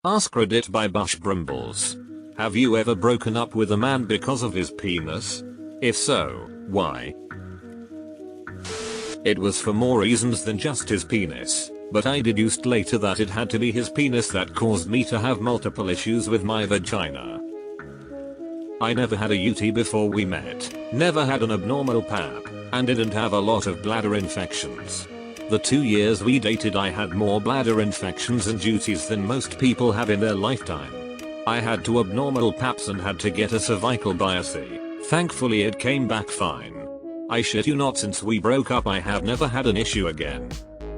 AskReddit by Bush Brimbles. Have you ever broken up with a man because of his penis? If so, why? It was for more reasons than just his penis, but I deduced later that it had to be his penis that caused me to have multiple issues with my vagina. I never had a UTI before we met, never had an abnormal pap, and didn't have a lot of bladder infections. The 2 years we dated I had more bladder infections and UTIs than most people have in their lifetime. I had 2 abnormal paps and had to get a cervical biopsy. Thankfully it came back fine. I shit you not, since we broke up I have never had an issue again.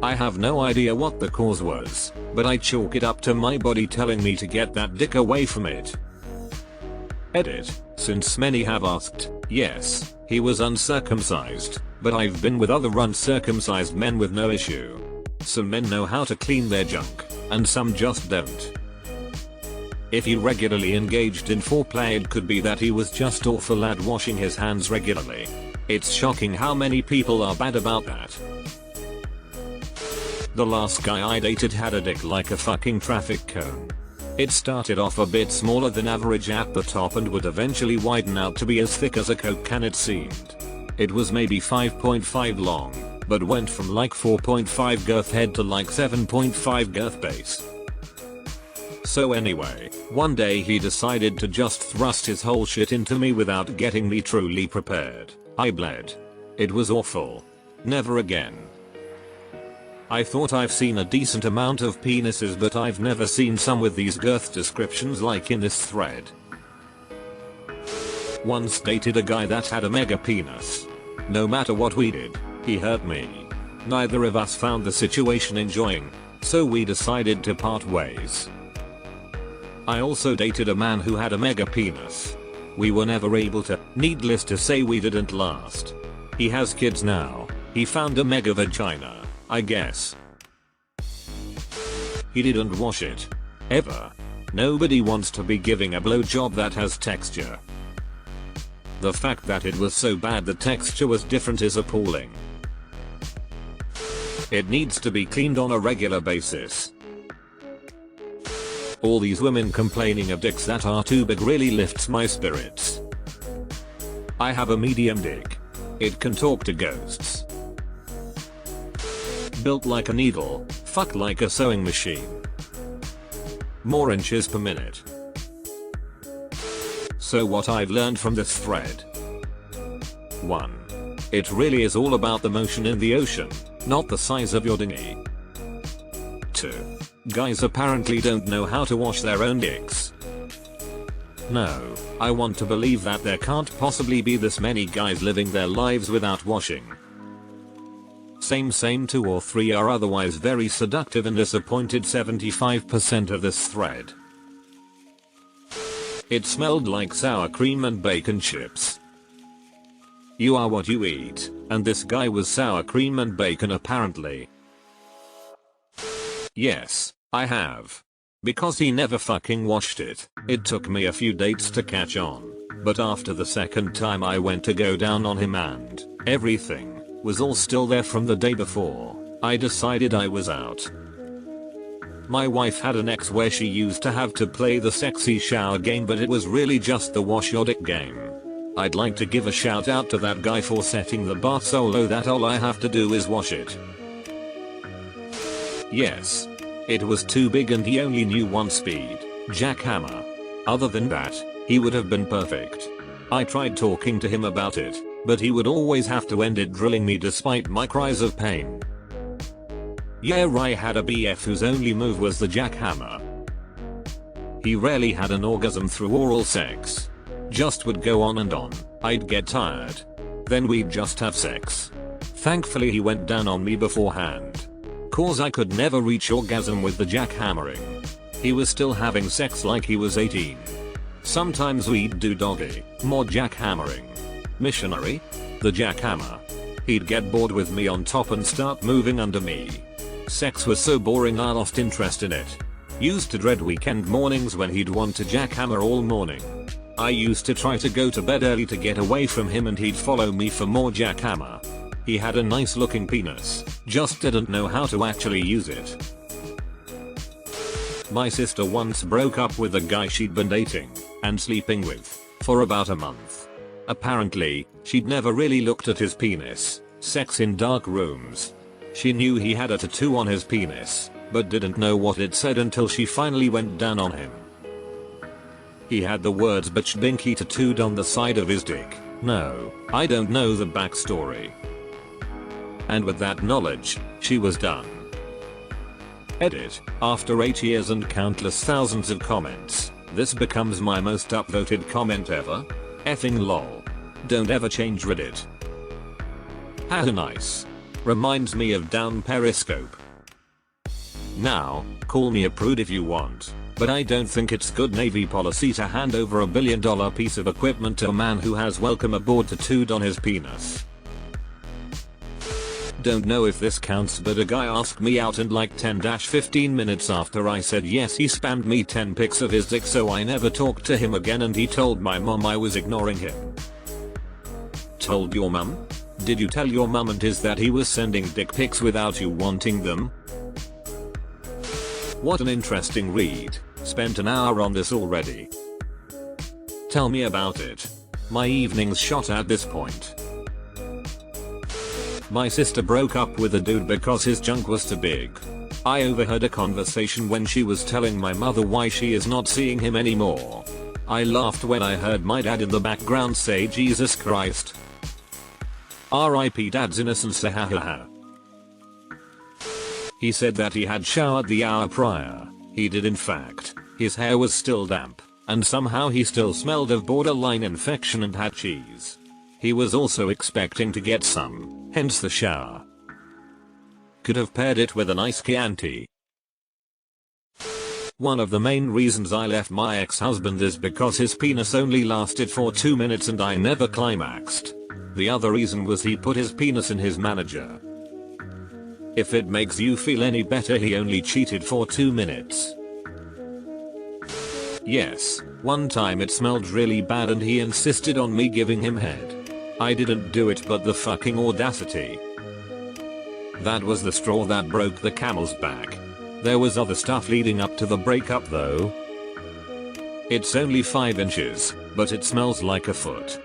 I have no idea what the cause was, but I chalk it up to my body telling me to get that dick away from it. Edit. Since many have asked, yes, he was uncircumcised, but I've been with other uncircumcised men with no issue. Some men know how to clean their junk, and some just don't. If he regularly engaged in foreplay, it could be that he was just awful at washing his hands regularly. It's shocking how many people are bad about that. The last guy I dated had a dick like a fucking traffic cone. It started off a bit smaller than average at the top and would eventually widen out to be as thick as a Coke can, it seemed. It was maybe 5.5 long, but went from like 4.5 girth head to like 7.5 girth base. So anyway, one day he decided to just thrust his whole shit into me without getting me truly prepared. I bled. It was awful. Never again. I thought I've seen a decent amount of penises, but I've never seen some with these girth descriptions like in this thread. Once dated a guy that had a mega penis. No matter what we did, he hurt me. Neither of us found the situation enjoying, so we decided to part ways. I also dated a man who had a mega penis. We were never able to, needless to say we didn't last. He has kids now. He found a mega vagina, I guess. He didn't wash it. Ever. Nobody wants to be giving a blowjob that has texture. The fact that it was so bad the texture was different is appalling. It needs to be cleaned on a regular basis. All these women complaining of dicks that are too big really lifts my spirits. I have a medium dick. It can talk to ghosts. Built like a needle, fuck like a sewing machine. More inches per minute. So what I've learned from this thread. 1. It really is all about the motion in the ocean, not the size of your dinghy. 2. Guys apparently don't know how to wash their own dicks. No, I want to believe that there can't possibly be this many guys living their lives without washing. Same 2 or 3 are otherwise very seductive and disappointed 75% of this thread. It smelled like sour cream and bacon chips. You are what you eat, and this guy was sour cream and bacon apparently. Yes, I have. Because he never fucking washed it. It took me a few dates to catch on, but after the second time I went to go down on him and everything was all still there from the day before, I decided I was out. My wife had an ex where she used to have to play the sexy shower game, but it was really just the wash your dick game. I'd like to give a shout out to that guy for setting the bar so low that all I have to do is wash it. Yes. It was too big and he only knew one speed, jackhammer. Other than that, he would have been perfect. I tried talking to him about it, but he would always have to end it drilling me despite my cries of pain. Yeah, I had a BF whose only move was the jackhammer. He rarely had an orgasm through oral sex. Just would go on and on, I'd get tired. Then we'd just have sex. Thankfully he went down on me beforehand. Cause I could never reach orgasm with the jackhammering. He was still having sex like he was 18. Sometimes we'd do doggy, more jackhammering. Missionary? The jackhammer. He'd get bored with me on top and start moving under me. Sex was so boring I lost interest in it. Used to dread weekend mornings when he'd want to jackhammer all morning. I used to try to go to bed early to get away from him and he'd follow me for more jackhammer. He had a nice looking penis, just didn't know how to actually use it. My sister once broke up with a guy she'd been dating and sleeping with for about a month. Apparently, she'd never really looked at his penis. Sex in dark rooms. She knew he had a tattoo on his penis, but didn't know what it said until she finally went down on him. He had the words "bitch binky" tattooed on the side of his dick. No, I don't know the backstory. And with that knowledge, she was done. Edit. After 8 years and countless thousands of comments, this becomes my most upvoted comment ever. Effing lol. Don't ever change Reddit. How nice. Reminds me of down Periscope. Now, call me a prude if you want, but I don't think it's good Navy policy to hand over a $1 billion piece of equipment to a man who has "welcome aboard" tattooed on his penis. Don't know if this counts, but a guy asked me out and like 10-15 minutes after I said yes he spammed me 10 pics of his dick, so I never talked to him again and he told my mom I was ignoring him. Told your mum? Did you tell your mum and his that he was sending dick pics without you wanting them? What an interesting read. Spent an hour on this already. Tell me about it. My evening's shot at this point. My sister broke up with a dude because his junk was too big. I overheard a conversation when she was telling my mother why she is not seeing him anymore. I laughed when I heard my dad in the background say "Jesus Christ." R.I.P. Dad's innocence, ha ha ha. He said that he had showered the hour prior. He did in fact. His hair was still damp, and somehow he still smelled of borderline infection and had cheese. He was also expecting to get some, hence the shower. Could have paired it with an ice Chianti. One of the main reasons I left my ex-husband is because his penis only lasted for 2 minutes and I never climaxed. The other reason was he put his penis in his manager. If it makes you feel any better, he only cheated for 2 minutes. Yes, one time it smelled really bad and he insisted on me giving him head. I didn't do it, but the fucking audacity. That was the straw that broke the camel's back. There was other stuff leading up to the breakup though. It's only 5 inches, but it smells like a foot.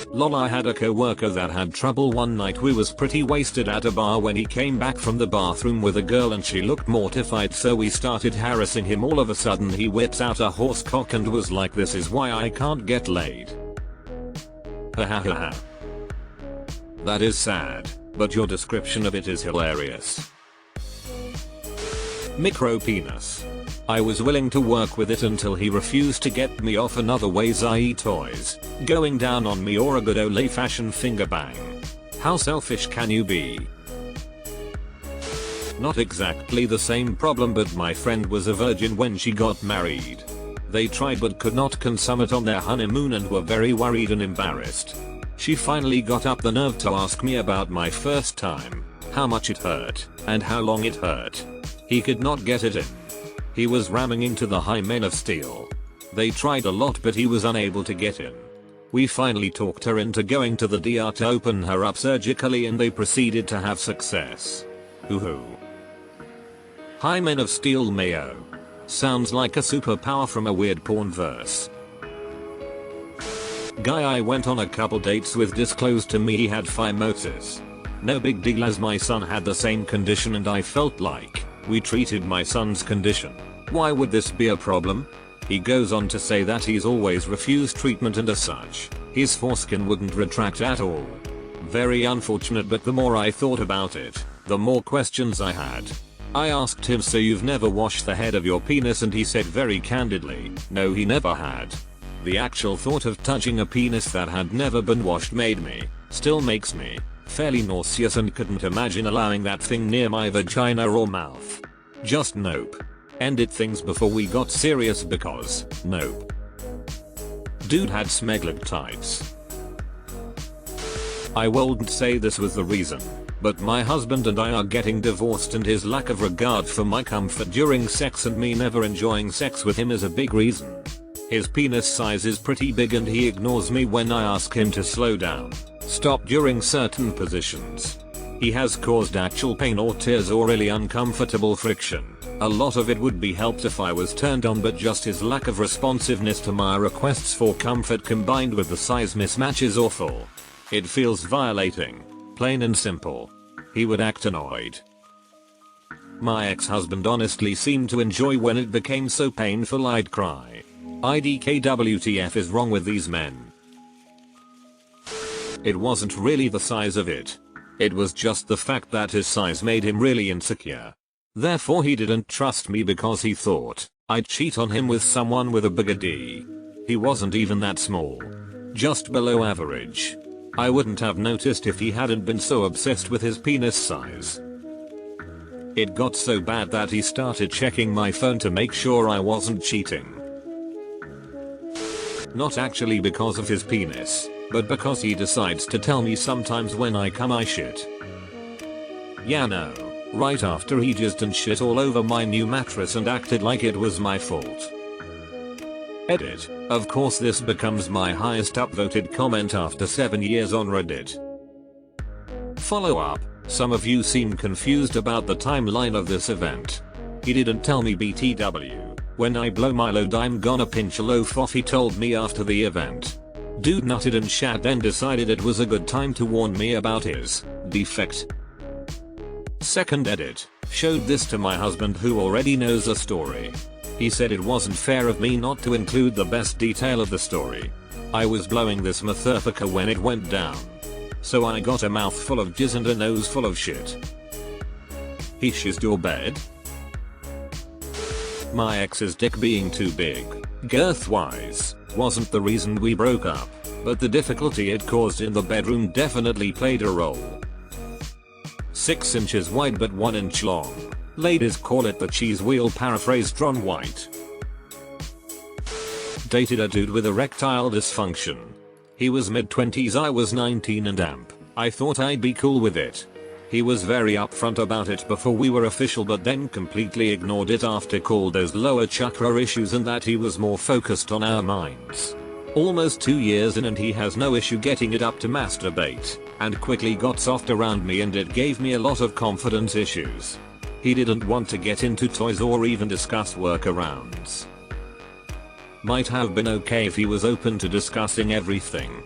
Lol, I had a coworker that had trouble one night. We was pretty wasted at a bar when he came back from the bathroom with a girl and she looked mortified, so we started harassing him. All of a sudden he whips out a horse cock and was like, "This is why I can't get laid." Ha ha ha ha. That is sad, but your description of it is hilarious. Micro penis. I was willing to work with it until he refused to get me off in other ways, i.e. toys, going down on me, or a good old fashioned finger bang. How selfish can you be? Not exactly the same problem, but my friend was a virgin when she got married. They tried but could not consummate on their honeymoon and were very worried and embarrassed. She finally got up the nerve to ask me about my first time, how much it hurt, and how long it hurt. He could not get it in. He was ramming into the hymen of steel. They tried a lot but he was unable to get in. We finally talked her into going to the DR to open her up surgically and they proceeded to have success. Hoo-hoo. Hymen of steel mayo. Sounds like a superpower from a weird porn verse. Guy I went on a couple dates with disclosed to me he had phimosis. No big deal, as my son had the same condition and I felt like we treated my son's condition. Why would this be a problem? He goes on to say that he's always refused treatment and as such, his foreskin wouldn't retract at all. Very unfortunate, but the more I thought about it, the more questions I had. I asked him, "So you've never washed the head of your penis?" and he said very candidly, no, he never had. The actual thought of touching a penis that had never been washed still makes me fairly nauseous and couldn't imagine allowing that thing near my vagina or mouth. Just nope. Ended things before we got serious because, nope. Dude had smegloctites. I wouldn't say this was the reason, but my husband and I are getting divorced and his lack of regard for my comfort during sex and me never enjoying sex with him is a big reason. His penis size is pretty big and he ignores me when I ask him to slow down, stop during certain positions. He has caused actual pain or tears or really uncomfortable friction. A lot of it would be helped if I was turned on, but just his lack of responsiveness to my requests for comfort combined with the size mismatch is awful. It feels violating. Plain and simple. He would act annoyed. My ex-husband honestly seemed to enjoy when it became so painful I'd cry. IDKWTF is wrong with these men. It wasn't really the size of it. It was just the fact that his size made him really insecure. Therefore he didn't trust me because he thought I'd cheat on him with someone with a bigger D. He wasn't even that small. Just below average. I wouldn't have noticed if he hadn't been so obsessed with his penis size. It got so bad that he started checking my phone to make sure I wasn't cheating. Not actually because of his penis, but because he decides to tell me sometimes when I come I shit. Yeah, no. Right after he jizzed and shit all over my new mattress and acted like it was my fault. Edit. Of course this becomes my highest upvoted comment after 7 years on Reddit. Follow up. Some of you seem confused about the timeline of this event. He didn't tell me BTW. When I blow my load I'm gonna pinch a loaf off, he told me after the event. Dude nutted and shat, then decided it was a good time to warn me about his defect. Second edit. Showed this to my husband who already knows the story. He said it wasn't fair of me not to include the best detail of the story. I was blowing this motherfucker when it went down. So I got a mouth full of jizz and a nose full of shit. He shizzed your bed? My ex's dick being too big, girth-wise, wasn't the reason we broke up, but the difficulty it caused in the bedroom definitely played a role. 6 inches wide but 1 inch long. Ladies call it the cheese wheel, paraphrased Ron White. Dated a dude with erectile dysfunction. He was mid-20s, I was 19 and amp. I thought I'd be cool with it. He was very upfront about it before we were official, but then completely ignored it after called those lower chakra issues and that he was more focused on our minds. Almost 2 years in and he has no issue getting it up to masturbate, and quickly got soft around me, and it gave me a lot of confidence issues. He didn't want to get into toys or even discuss workarounds. Might have been okay if he was open to discussing everything.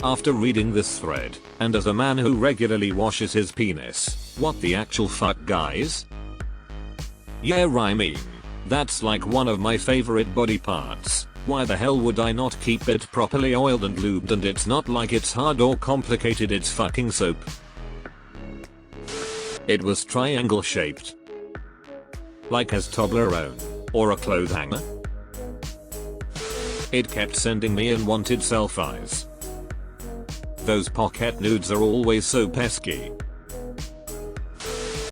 After reading this thread, and as a man who regularly washes his penis, what the actual fuck, guys? Yeah, I mean, that's like one of my favorite body parts. Why the hell would I not keep it properly oiled and lubed? And it's not like it's hard or complicated, it's fucking soap. It was triangle shaped. Like his Toblerone. Or a clothes hanger. It kept sending me unwanted selfies. Those pocket nudes are always so pesky.